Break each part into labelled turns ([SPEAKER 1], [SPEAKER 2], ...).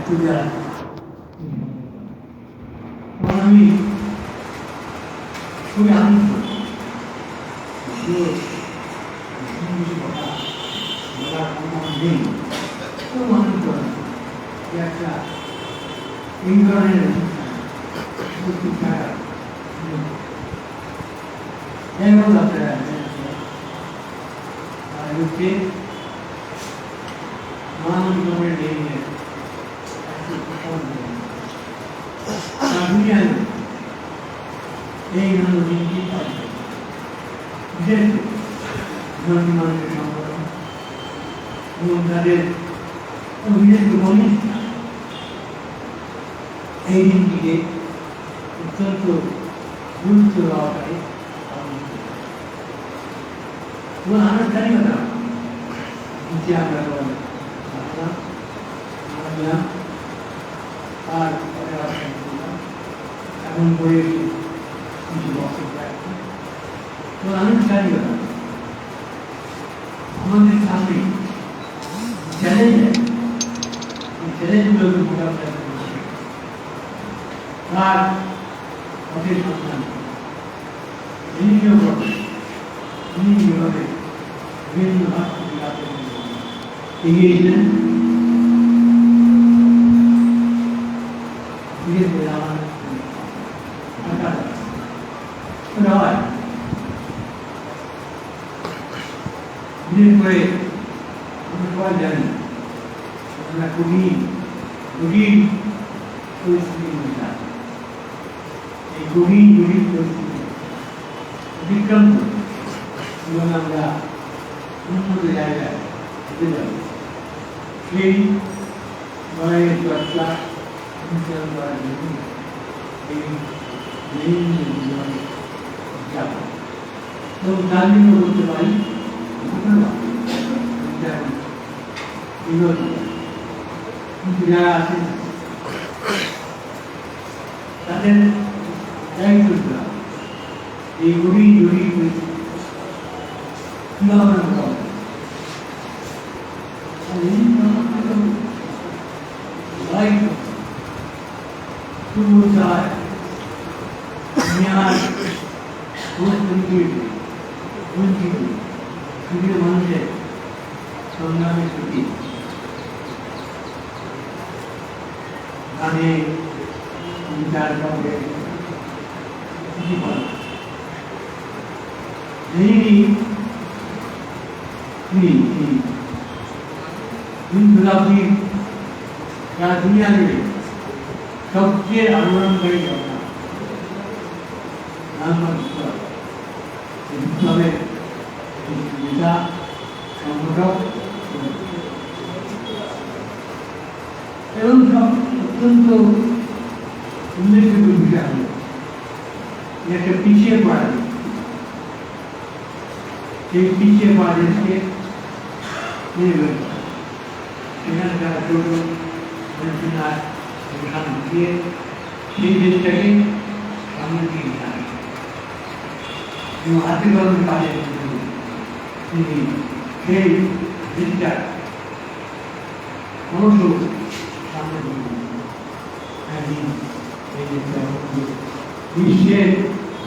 [SPEAKER 1] তুলে আসে। তখন আমি খুবই আনন্দ কথা বলার কোনো নেই, খুব আনন্দ একটা এই ধরনের এই দিনটি বিশেষ মানুষের সংগঠন এবং তাদের বিশেষ কমিউনিস্টরা এই দিনটিকে অত্যন্ত গুরুত্ব সহকারে এবং আনুষ্ঠানিকতা যে আমরা আর এখন করে কিছু বক্তব্য তো আনুষ্ঠানিকতা আমাদের সামনে চ্যালেঞ্জ চ্যালেঞ্জগুলোকে মোকাবিলা করছে তার পথের সন্ধান যিনি তিনি যেভাবে বিভিন্ন ভাগ এগিয়েছিলেন ধীরে ধীরে আমার হয় বিশেষ করে আমরা সবাই জানি আমরা কঠিন পরিস্থিতির মধ্যে আছি। এই গভীর পরিস্থিতি অতিক্রম করে এবং আমরা উন্নত জায়গায় যেতে যাব সেই লড়াইয়ের চর্চা অনুসরণ করার জন্য এই জীবনে যাব এবং তার জন্য বলতে পারি ধন্যবাদ কিন্তু যারা আছেন তাদের দায়িত্ব এই গভীর পরিস্থিতি কিভাবে মানুষের সংগ্রামের প্রতি গানে বিচার করে दुनिया में सबसे आंदोलनकारी घटना नेता संगठक एवं सब अत्यंत उल्लेखनीय विषय हल एक पीछे पड़ा पीछे पड़ा देश के দিয়ে সেই দেশটাকে সামনে দিয়ে যায় এবং হাতে কলমে কাজে তিনি সেই দেশটার মানুষ সামনে একদিন এই দেশটা বিশ্বের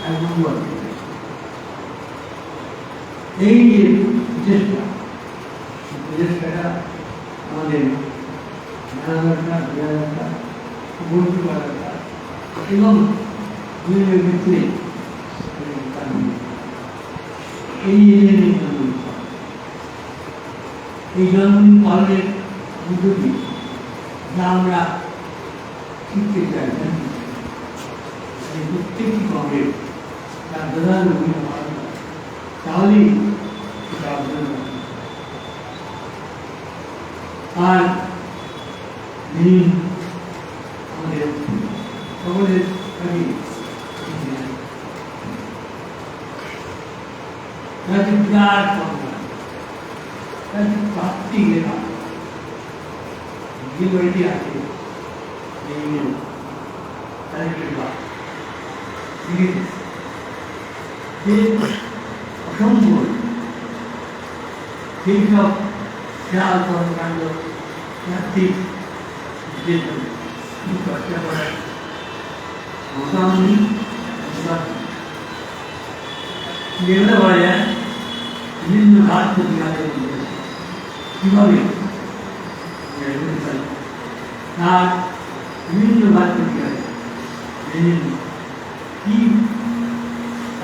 [SPEAKER 1] এক নম্বর এই যে দেশটা আমাদের জানা দরকার বোঝা দরকার বলতে পারা দরকার এবং বিভিন্ন ক্ষেত্রে এই জন্মদিন পালনের উদ্যোগে যা আমরা শিখতে চাই প্রত্যেকটি কংগ্রেস তার প্রধান ভূমিকা পালন করে তাহলেই সেটা অর্জন করতে আর আমাদের সকলের বিরাট প্রাপ্তি লেখা যে বইটি আছে অসম্ভব সেই সব খেয়াল কর্মকাণ্ড আর্থিক চর্চা করার ক্ষমতাও নেই। যেগুলো বলা যায় বিভিন্ন ঘাট প্রতিঘাতের মধ্যে কীভাবে তার বিভিন্ন ঘাট প্রতিঘাতে কী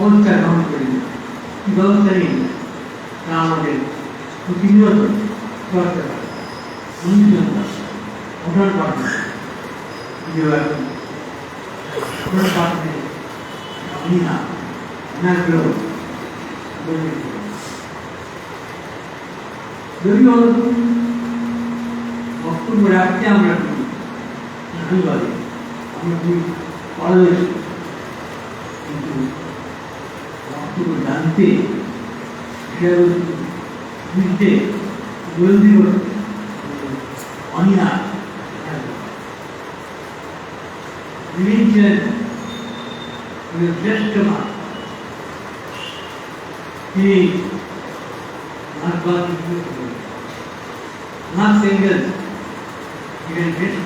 [SPEAKER 1] অবস্থা গ্রহণ করে কী ব্যবস্থা নেই তা আমাদের প্রতিনিয়ত চর্চা করে অনুশীলন ঘটন পাঠন ঘটন পাঠনে আমি না অনাগ্রহ যদিও বক্তব্য রাখতে আমরা নানাভাবে আমরা খুবই পারদর্শী, কিন্তু বক্তব্য জানতে বুঝতে উপলব্ধি করতে অনিয়া ছিলেন শ্রেষ্ঠ মা। তিনি মার্কস এঙ্গেলস ছিলেন শ্রেষ্ঠ।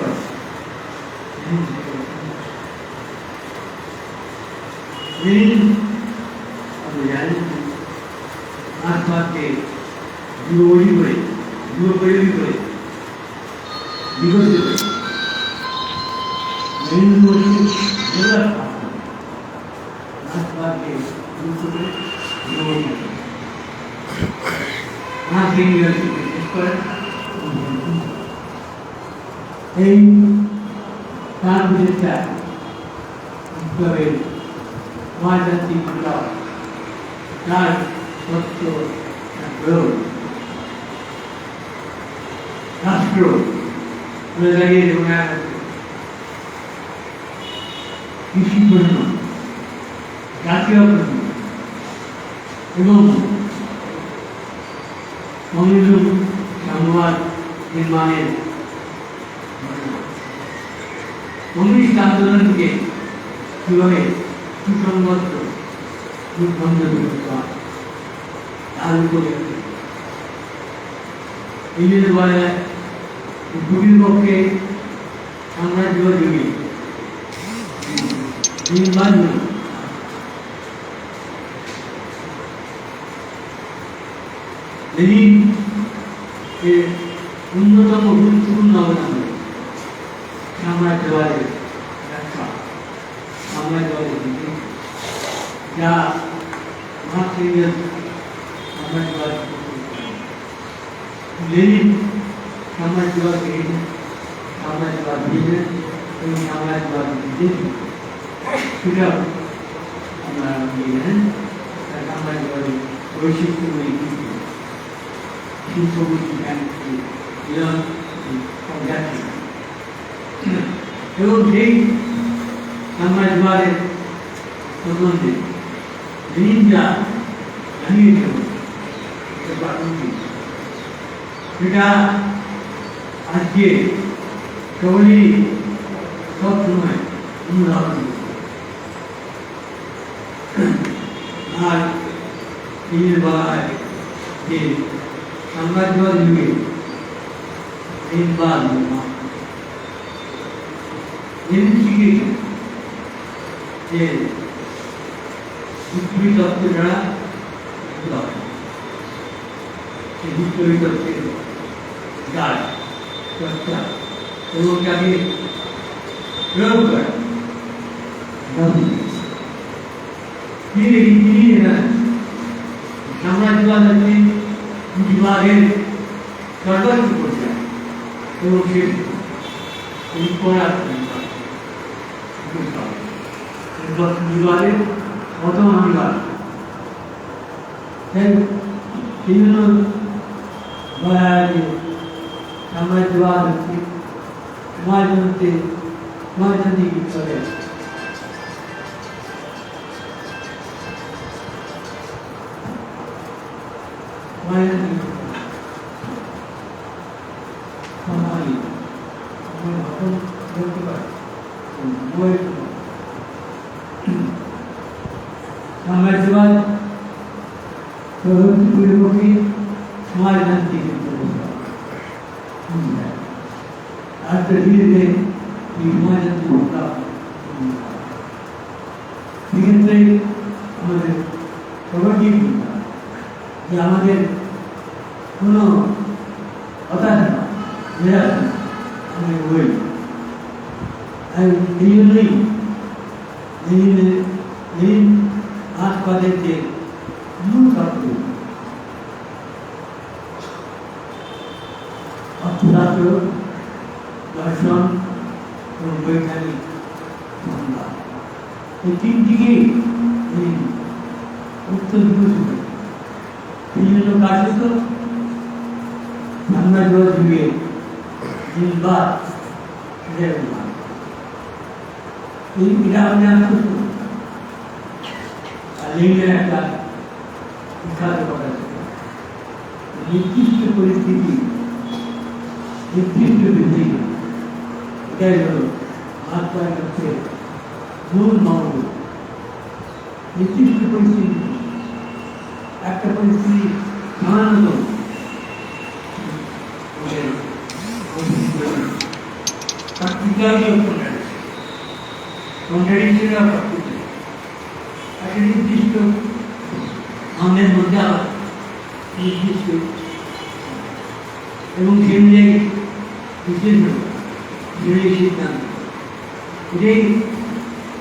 [SPEAKER 1] মার্কসকে যুগপরি করে যুগোপযোগী করে বিকশিত করে এই তার বিশেষটা বিপ্লবের সমাজতান্ত্রিক বিপ্লব তার তত্ত্ব প্রয়োগ রাষ্ট্র দাঁড়িয়ে কৃষি পণ্য জাতীয় পণ্য এবং কমিউনিজম সাম্যবাদ নির্মাণের কমিউনিস্ট আন্দোলনকে কীভাবে সুসংগত রূপবন্ধ করতে হয় তার উপরে এই জন্য বলা যায় ভূমির পক্ষে সাম্রাজ্যবাদী নির্মাণ অন্যতম গুরুত্বপূর্ণ অবদান সাম্রাজ্যবাদের ব্যাখ্যা সাম্রাজ্যবাদের দিকে যা মার্ক্সিয়ান সাম্রাজ্যবাদ লেনিন সাম্রাজ্যবাদ সাম্রাজ্যবাদ দিয়েছেন এবং সাম্রাজ্যবাদ দিয়েছেন সেটাও আমরা জানেন সাম্রাজ্যবাদের বৈশিষ্ট্যগুলি এবং সেই সাম্রাজ্যবাদের সম্বন্ধে লেনিন যা জানিয়েছিল সেটা আজকে কেবলই সবসময় অনুধাবন আর এই বলা হয় যে সাম্রাজ্যবাদ যুগে নির্বাদ শিখেছে যে বিপ্লবী তত্ত্ব ছাড়া সেই বিপ্লবী তত্ত্বের গাছ চর্চা এবং তাকে প্রয়োগ করা তিনি সাম্রাজ্যবাদ হচ্ছে পুঁজিবাদের সর্বোচ্চ পর্যায়ে এবং শেষ পুঁজিবাদের প্রথম আবির্ভাব। সেই জন্য বলা হয় যে সাম্রাজ্যবাদ হচ্ছে সমাজতান্ত্রিক বিপ্লবের সাম্রাজ্যবাদ পূর্ববর্তী সমাজতান্ত্রিক আর আস্তে ধীরে ধীরে এই সমাজের ভোক্তা সেক্ষেত্রে আমাদের সবাইকেই যে আমাদের কোনো হতাশা নিরাশা আমি বই এই জন্যই এই হাসপাতালের যে মূল তত্ত্ব অর্থশাস্ত্র, দর্শন এবং বৈজ্ঞানিক সংবাদ এই তিনটিকেই উত্তর বিকশিত এই জন্য কার্যত সাম্রাজ্য যুগে জিনবাদ এই এটা আমাদের আত্মস্থ আর লেনের একটা বিখ্যাত কথা ছিল নির্দিষ্ট পরিস্থিতি নির্দিষ্ট বৃদ্ধি এটাই হল আত্মার কাছে মূল মামল নির্দিষ্ট পরিস্থিতি একটা পরিস্থিতি সামান্য একটা নির্দিষ্ট আমাদের মধ্যে আবার নির্দিষ্ট এবং সে অনুযায়ী বিশেষ সিদ্ধান্ত এটাই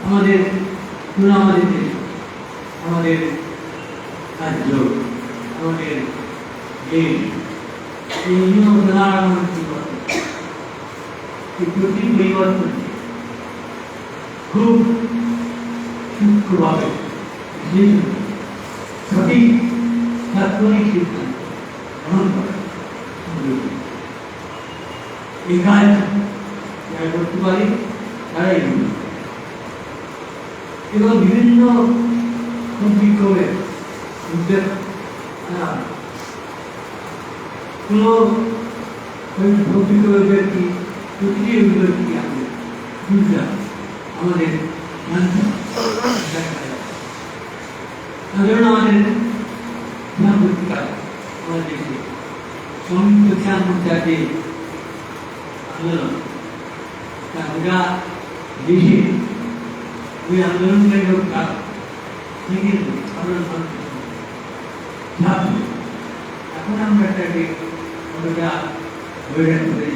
[SPEAKER 1] আমাদের আমাদের দেশ আমাদের রাজ্য আমাদের দেশ এই নিয়ম নানান পরিবর্তন এই প্রতি পরিবর্তন খুব সূক্ষ্মভাবে সঠিক তাৎক্ষণিক সিদ্ধান্ত গ্রহণ করা এই কাজ যারা করতে পারি তারাই এবং বিভিন্ন বিক্ষোভের উদ্যোগ কোনো বিক্ষোভের ব্যক্তি প্রতিটি অভিযোগটি আমাদের বুঝলাম আমাদের সাধারণ আমাদের সাম্প্রতিককাল আমাদের দেশে সংযুক্ত সাম্প্রদায়িক আন্দোলন ওরা দেশে ওই আন্দোলনকারী লোকটা থেকে সাধারণ মানুষ এখন আমরা এটাকে ওটা বৈরাট করে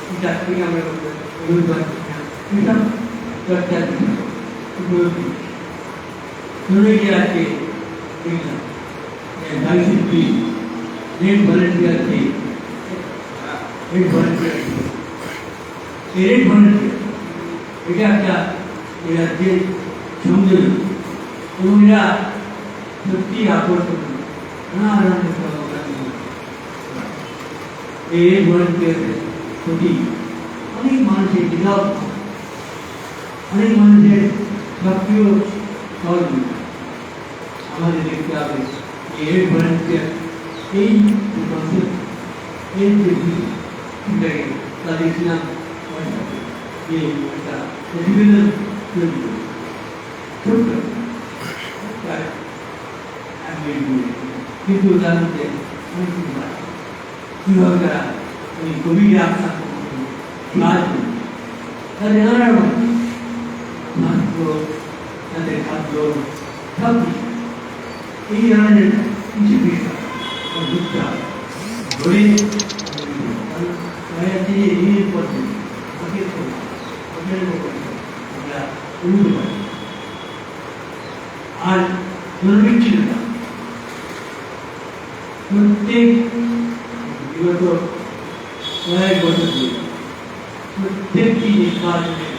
[SPEAKER 1] এটার থেকে আমরা এসব চর্চার উপলব্ধি শুনেই আছে দেখলাম বাইশিপি রেড ভলেন্টিয়ার রেড ভলেন্টিয়ার এই রেড ভলেন্টিয়ার এটা একটা এই রাজ্যের সংযোজন এবং এরা সত্যি আকর্ষণীয় নানা ধরনের কর্মকাণ্ড এই রেড ভলেন্টিয়ারের প্রতি অনেক মানুষের বিরোধ অনেক মানুষের সক্রিয় সহযোগিতা আমাদের দেখতে হবে এই রেড ভলেন্টিয়ার এই কনসেপ্ট এই যে বিষয়টাকে তা দেখছিলাম যে একটা প্রতিবেদন তৈরি করে ছোট্ট কিন্তু তার মধ্যে অনেক কিছু হয় কীভাবে তারা ওই কোভিডে আক্রান্ত সাহায্য তাদের নানা রকম মাত্র তাদের খাদ্য সব কিছু এই ধরনের কিছু বিষয় বুঝতে হবে ধরে এই পদ্ধতি আমরা উন্নত পারি আর দুর্বিচ্ছিন্নতা প্রত্যেক বিগত কয়েক বছর ধরে প্রত্যেকটি নির্বাচনের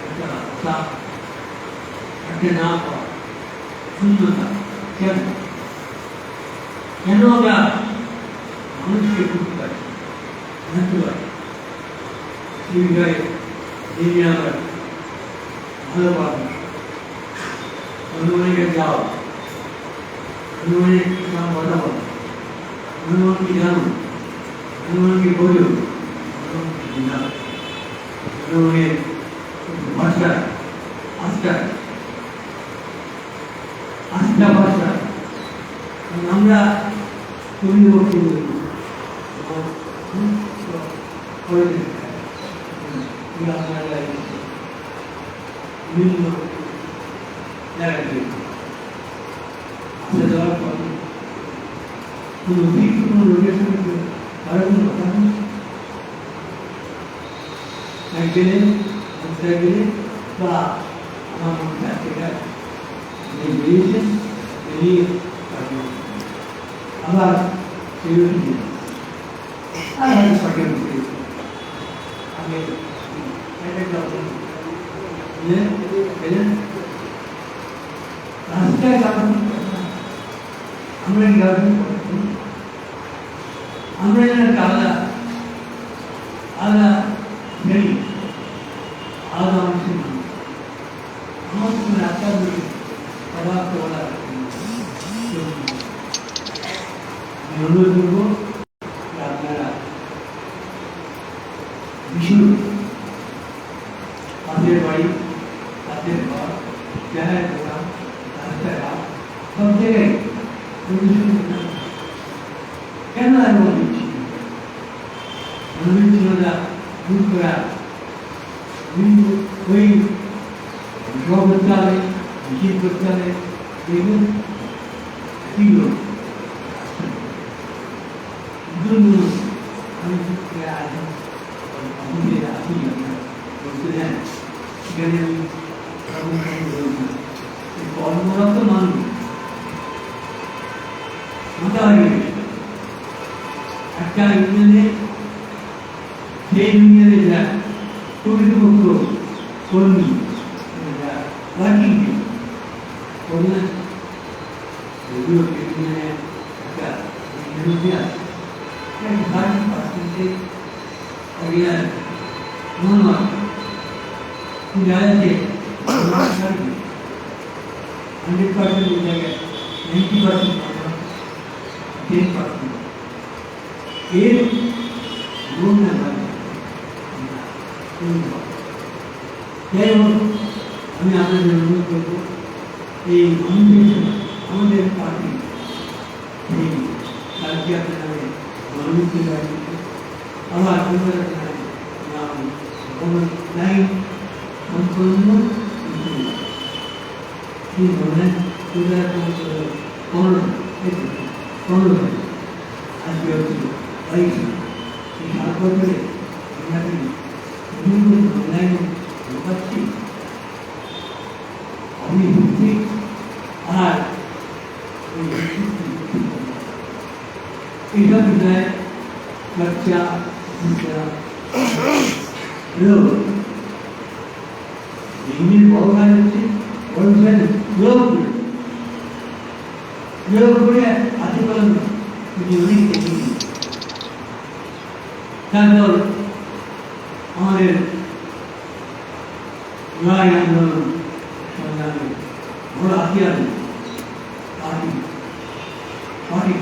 [SPEAKER 1] একটা চাপ একটা না পাওয়া শূন্যতা কেন কেন আমরা মানুষকে করতে পারি জানতে পারি সেই বিষয়ে তিনি আবার ভালো পাবেন হনুমানের যাও হনুমানের কথা বলো হনুমানকে জানো হনুমানকে বোঝো হনুমানের ভাষা আস্থা আস্থা ভাষা আমরা কবি বক্তব্য বিভিন্ন জায়গাতে আসা যাওয়ার পথে কোনো অভিজ্ঞ কোনো লোকের সঙ্গে কারো কোনো কথা নেই। গেলে কোথায় গেলে বা আমার মনে থাকতে বেরিয়েছেন, বেরিয়ে আবার সেগুলো আর হয়তো সঠিক আমি রাস্তায় কাটানো আমরা আমরা যেন একটা আলাদা আলাদা ফেরি আলাদা মানুষের মানুষ আমার সঙ্গে রাস্তা বলে অবাক বলা আমি অনুরোধ করবো আপনারা ভীষণ পাশের বাড়ি পাশের ঘর জায়গায় দোকান রাস্তাঘাট সব জায়গায় কেন আর মনোবিচ্ছিন্নতা দূর করা ওই সব করতে হবে মিছিল করতে হবে দেখুন তীব্র আমি কর্মরত মানুষ একটা ইউনিয়নে সেই ইউনিয়নে যা কর্তৃপক্ষ কর্মী ওয়ার্কিং করলেন যদিও ইউনিয়নে একটা বিরোধী আছে 30% again one month reality 100% हो जाएगा 90% 10% ये लोग ना क्या हो हमें आगे जरूरत करको ये हमारे पार्टी ये राज्य अपने मानव की राज्य আমার আপনারা নাম কোন নাই সম্পূর্ণ কি বলেন পূজা কোন আজকে হচ্ছে এই সার্বজনীন আমাদের বিভিন্ন অনলাইন পাচ্ছি আমি বুঝছি আর এইসব বিষয়ে বাচ্চা ইংলিশ বড় কাজ হচ্ছে বলছেন যোগ করে হাতে কলম অনেক দেখেছি তারপর আমাদের লড়াই আন্দোলন সংগ্রামে বড় হাতিয়ার পার্টি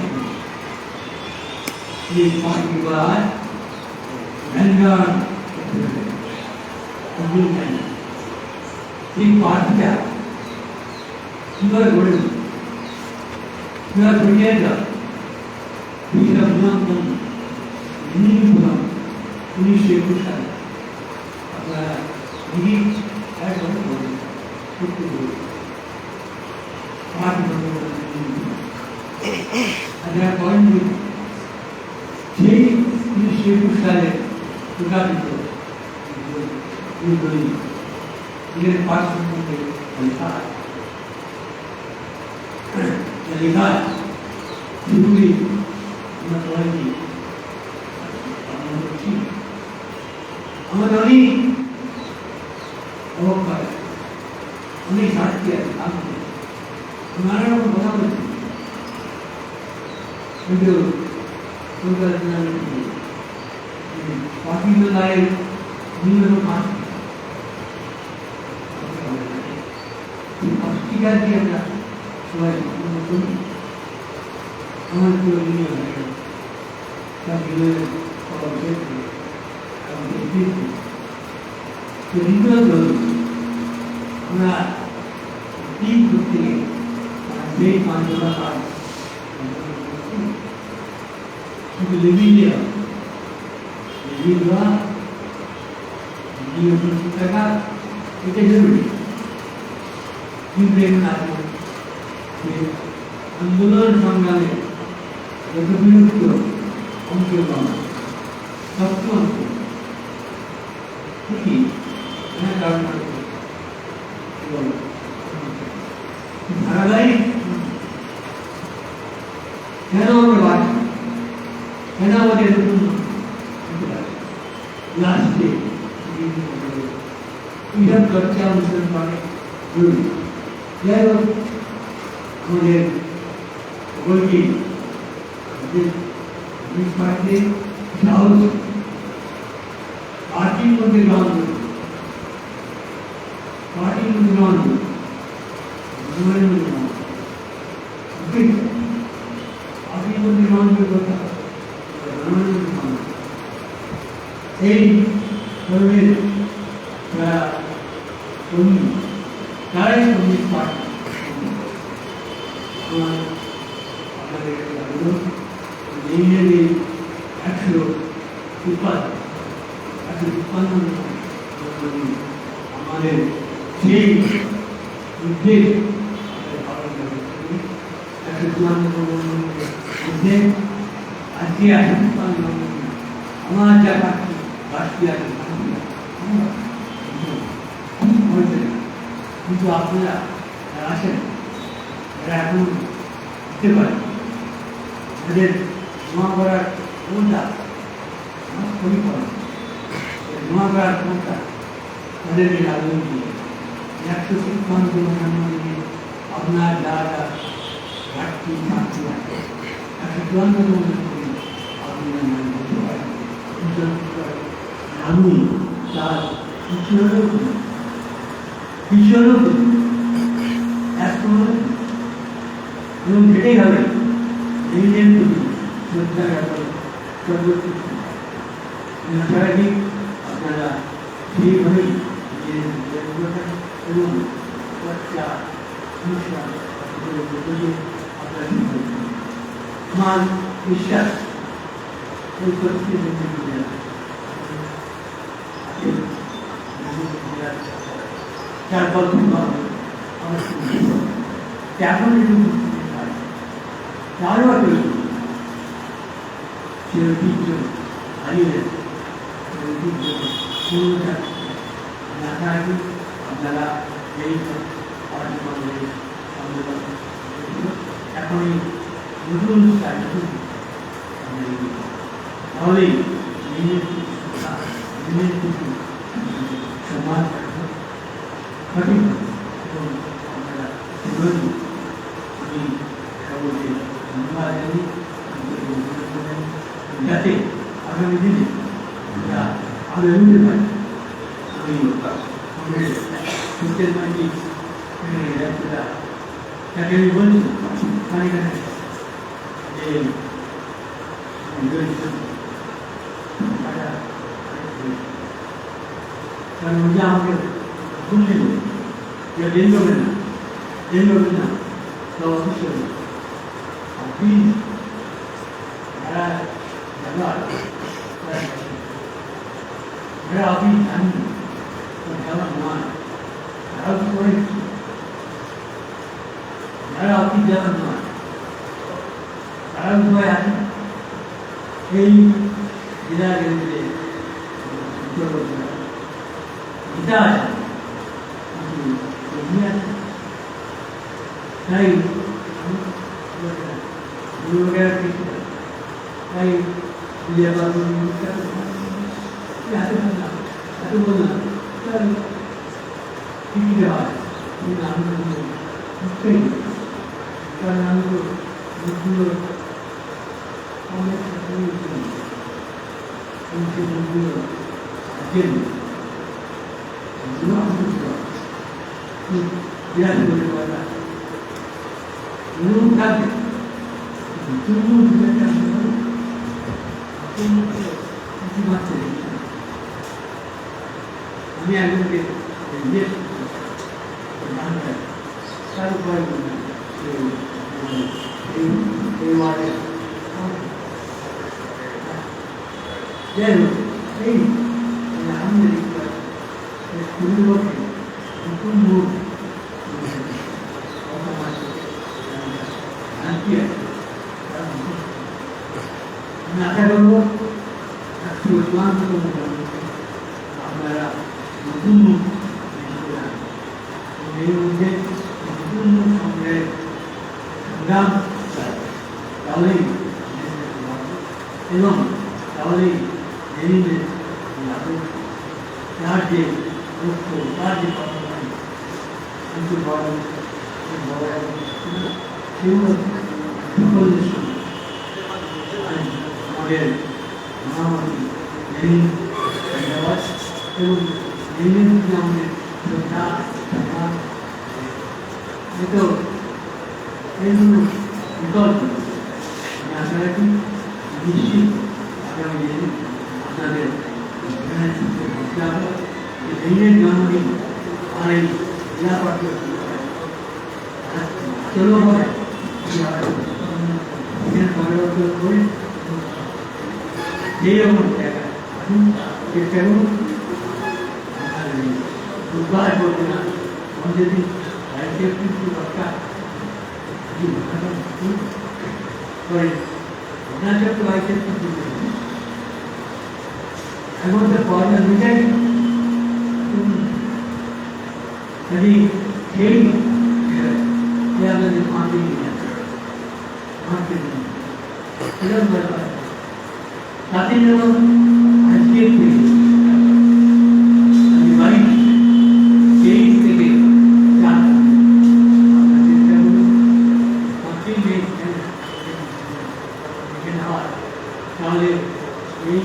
[SPEAKER 1] ये पार्टी के बाद मैंने ये पार्टी क्या सुबह बड़े सुबह बढ़िया मेरा नाम तो नहीं हुआ उन्हीं से कुछ है अगर ये ऐसा हो कुछ पार्टी अगर पॉइंट সেই 1921 সালে প্রকাশিত এই বই এর পাঠ সম্বন্ধে লেখা সেগুলি আমরা পড়াইছি আমাদের অনেক অবক্ষয় অনেক শাস্তি আছে নানা রকম কথা বলছি কিন্তু पार्टी में लाए नियमों पास पार्टी क्या दिया था सुबह हमारे को नहीं है ताकि ये और देखते हम देखते तो निकल दो हमारा तीन कुत्ते देख पाँच का क्योंकि लेविया लेविया ये तो का इतने जरूरी দীর্ঘদিন আগে যে আন্দোলন সংগ্রামে যত বিরুদ্ধ অংশগ্রহণ সত্য অংশ ঠিকই ধারাবাহিক কেন আমরা বাঁচি কেন আমাদের লাস্টে এইসব চর্চা অনুসরণ করে জরুরি। যাই হোক আমাদের বলছি পার্টির সাহস পার্টির মধ্যে গ্রহণ করি পার্টির মধ্যে গ্রহণ করি জীবনের মধ্যে গ্রহণ পার্টির মধ্যে গ্রহণ করে কথা এই ধরনের যারা কর্মী তারাই কমিউনিস্ট পার্টি আপনাদের আবেদন ইংরেজি 153 আমাদের সেই উদ্বেগ মধ্যে আজকে আমার যা পাচ্ছি বাড়তি আছে কিন্তু আপনারা আসেন এরা এখন দিতে পারে এদের জমা করার ক্ষমতা আমার খুবই কম জমা করার ক্ষমতা তাদেরকে আবেদন দিয়ে 153 আপনার যা যা ঘাটতি থাকতে থাকে 154 আপনার নাম বলতে পারেন আমি তার পিছনেও এবং সেটাই হবে নিজের প্রতি শ্রদ্ধা ব্যাপারে সর্বোচ্চ আপনারা সেইভাবেই এবং আমার বিশ্বাস এই পরিস্থিতি তারপর তেমন তারও সে ঐতিহ্য হারিয়ে ঐতিহ্য আপনারা এই এখন নতুন তাহলেই সম্মান সঠিক এবং আপনারা আমি সকলকে ধন্যবাদ জানি যাতে আগামী দিনে আমরা আরো এগোতে পারি আমি শুনতে পারি তাকে আমি বলছি কারণ আমাকে শুনলেন যে দেন করবেন না তো অবশ্যই আপনি যারা আপনি জানেন যারা নয় তারাও কি করে যারা আপনি যারা নয় তারাও সবাই আছেন এই জেলা কেন্দ্রে গীতা আছে তাই তাই হাতে বললাম ঠিকই দেওয়া আছে কারণ আমি তো অনেক বিরাট করে বলা থাকবে আমি একজনকে জিজ্ঞেস তার উপরে এই ওয়ার্ডে যাই হোক এই আমাদের পূর্ববর্তী নতুন মুখ চূড়ান্ত কোনো জন্মকে আপনারা নতুন মুখ এর মধ্যে নতুন মুখ সংগ্রহের সংগ্রাম তাহলেই এবং তাহলেই জেনে তার যে লক্ষ্য তার যে কর্মকারী কিন্তু বড় সেগুলো সকলের সঙ্গে আমাদের মহামতি লেনিন ধন্যবাদ এবং লেনিন আমাদের শ্রদ্ধা এতো এর জন্য বিকল্প আপনারা কি নিশ্চিত আগামী দিনে আপনাদের লেনিনের জন্মদিন আর এই জেলা পার্টি চলো হয় করে যেরকম জায়গা আসুন চেষ্টা করুন উদ্ধার করবে না আমাদের রাজ্যের কিন্তু দরকার করে অনাচার তো রাজ্যের কিন্তু এখন তো পড়া মিটাই যদি সেই আমাদের মাটি এরকম ব্যাপার তাতে যেমন আজকের থেকে আমি বাড়ি সেই থেকে জানতাম আমরা চেষ্টা করুন মাতৃ এখানে হয় তাহলে এই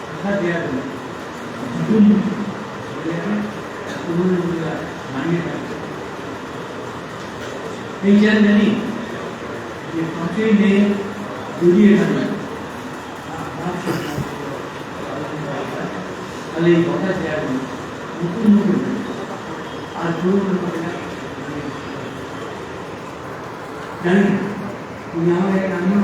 [SPEAKER 1] কথা দেওয়া হলো নতুন মানিয়ে থাকবে এই জানি যে পাঁচই মে জড়িয়ে থাকবে তাহলে এই কথা দেওয়া হলো নতুন নতুন আর পুরোনো জানি তুমি আমাদের আমিও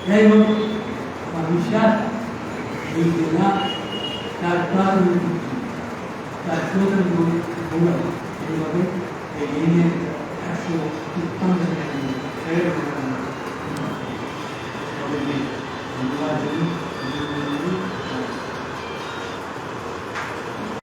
[SPEAKER 1] যাই হোক আমার বিশ্বাস এই জেলা তার তার চোখের গৌরব এইভাবে এই 150